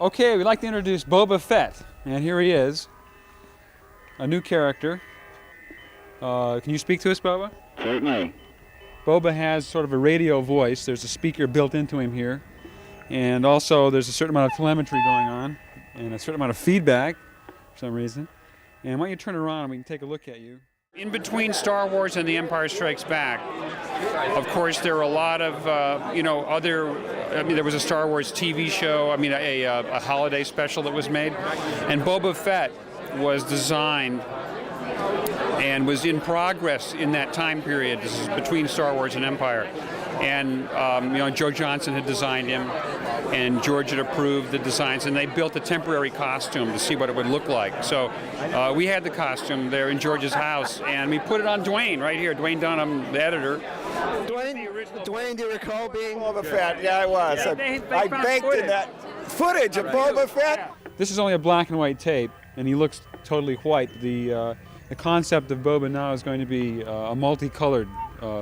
Okay, we'd like to introduce Boba Fett, and here he is, a new character. Can you speak to us, Boba? Certainly. Boba has sort of a radio voice. There's a speaker built into him here, and also there's a certain amount of telemetry going on, and a certain amount of feedback for some reason. And why don't you turn around and we can take a look at you. In between Star Wars and The Empire Strikes Back, of course, there were a lot of, there was a Star Wars TV show, a holiday special that was made, and Boba Fett was designed and was in progress in that time period. This is between Star Wars and Empire. And, Joe Johnston had designed him, and George had approved the designs, and they built a temporary costume to see what it would look like. So we had the costume there in George's house, and we put it on Dwayne right here, Dwayne Dunham, the editor. Dwayne, do you recall being Boba Fett? Yeah, I was. I baked in that footage of Boba Fett. This is only a black and white tape, and he looks totally white. The concept of Boba now is going to be a multicolored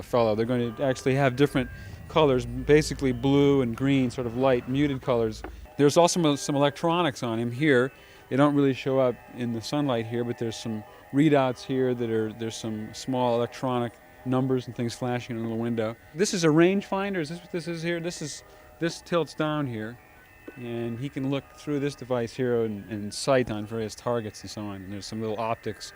fellow. They're going to actually have different colors, basically blue and green, sort of light, muted colors. There's also some electronics on him here. They don't really show up in the sunlight here, but there's some readouts here there's some small electronic numbers and things flashing in the window. This is a rangefinder. Is this what this is here? This tilts down here, and he can look through this device here and sight on various targets and so on. And there's some little optics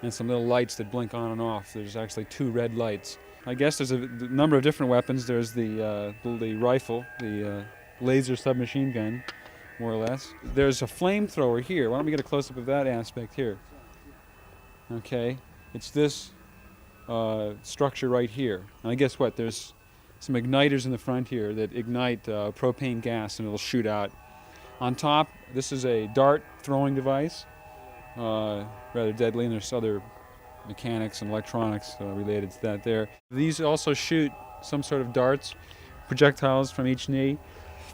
and some little lights that blink on and off. There's actually 2 red lights. I guess there's a number of different weapons. There's the rifle, the laser submachine gun, more or less. There's a flamethrower here. Why don't we get a close-up of that aspect here? Okay, it's this structure right here. And guess what? There's some igniters in the front here that ignite propane gas, and it'll shoot out. On top, this is a dart throwing device, rather deadly, and there's other mechanics and electronics related to that there. These also shoot some sort of darts, projectiles from each knee.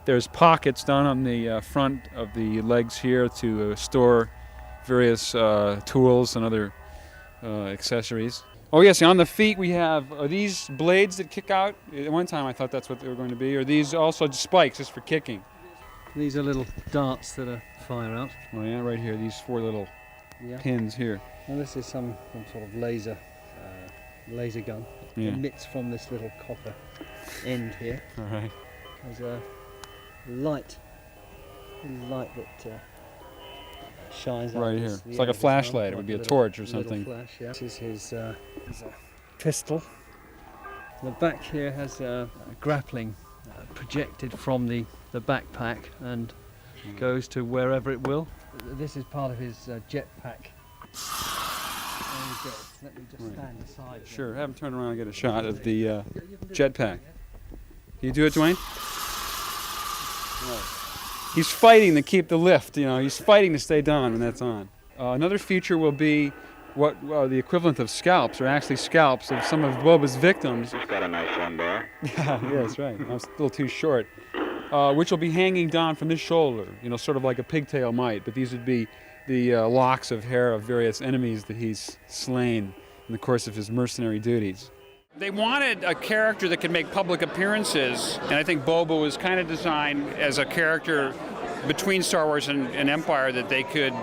There's pockets down on the front of the legs here to store various tools and other accessories. Oh yes, on the feet we have, are these blades that kick out? At one time I thought that's what they were going to be. Are these also just spikes, just for kicking? These are little darts that fire out. Oh yeah, right here, these 4 little pins here. And this is some sort of laser gun. Yeah. It emits from this little copper end here. All right. There's a light that shines out. Right here. It's like a flashlight. It would be a torch or something. Flash, yeah. This is his pistol. The back here has a grappling projected from the backpack and goes to wherever it will. This is part of his jetpack. There we go. Let me just stand aside. Sure, have him turn around and get a shot of the jetpack. Can you do it, Dwayne? No. He's fighting to keep the lift, he's fighting to stay down when that's on. Another feature will be what the equivalent of scalps, or actually scalps of some of Boba's victims. He's got a nice one there. Yeah, that's right. I was a little too short. Which will be hanging down from his shoulder, sort of like a pigtail might, but these would be the locks of hair of various enemies that he's slain in the course of his mercenary duties. They wanted a character that could make public appearances, and I think Boba was kind of designed as a character between Star Wars and Empire that they could,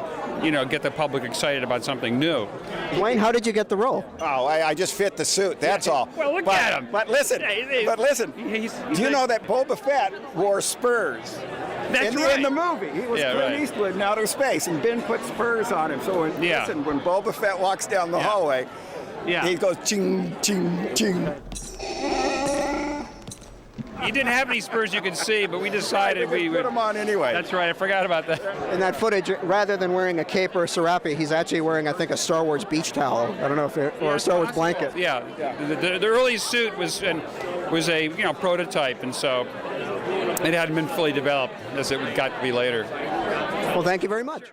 get the public excited about something new. Dwayne, how did you get the role? Oh, I just fit the suit, that's all. Well, look at him. But listen, do you know that Boba Fett wore spurs? That's right. In the movie, he was Clint Eastwood in outer space, and Ben put spurs on him. So when Boba Fett walks down the hallway, he goes ching, ching, ching. He didn't have any spurs you could see, but we decided we would put them on anyway. That's right, I forgot about that. In that footage, rather than wearing a cape or a serape, he's actually wearing, I think, a Star Wars beach towel. I don't know if or a Star Wars blanket. Yeah, the early suit was a prototype, and so it hadn't been fully developed as it got to be later. Well, thank you very much.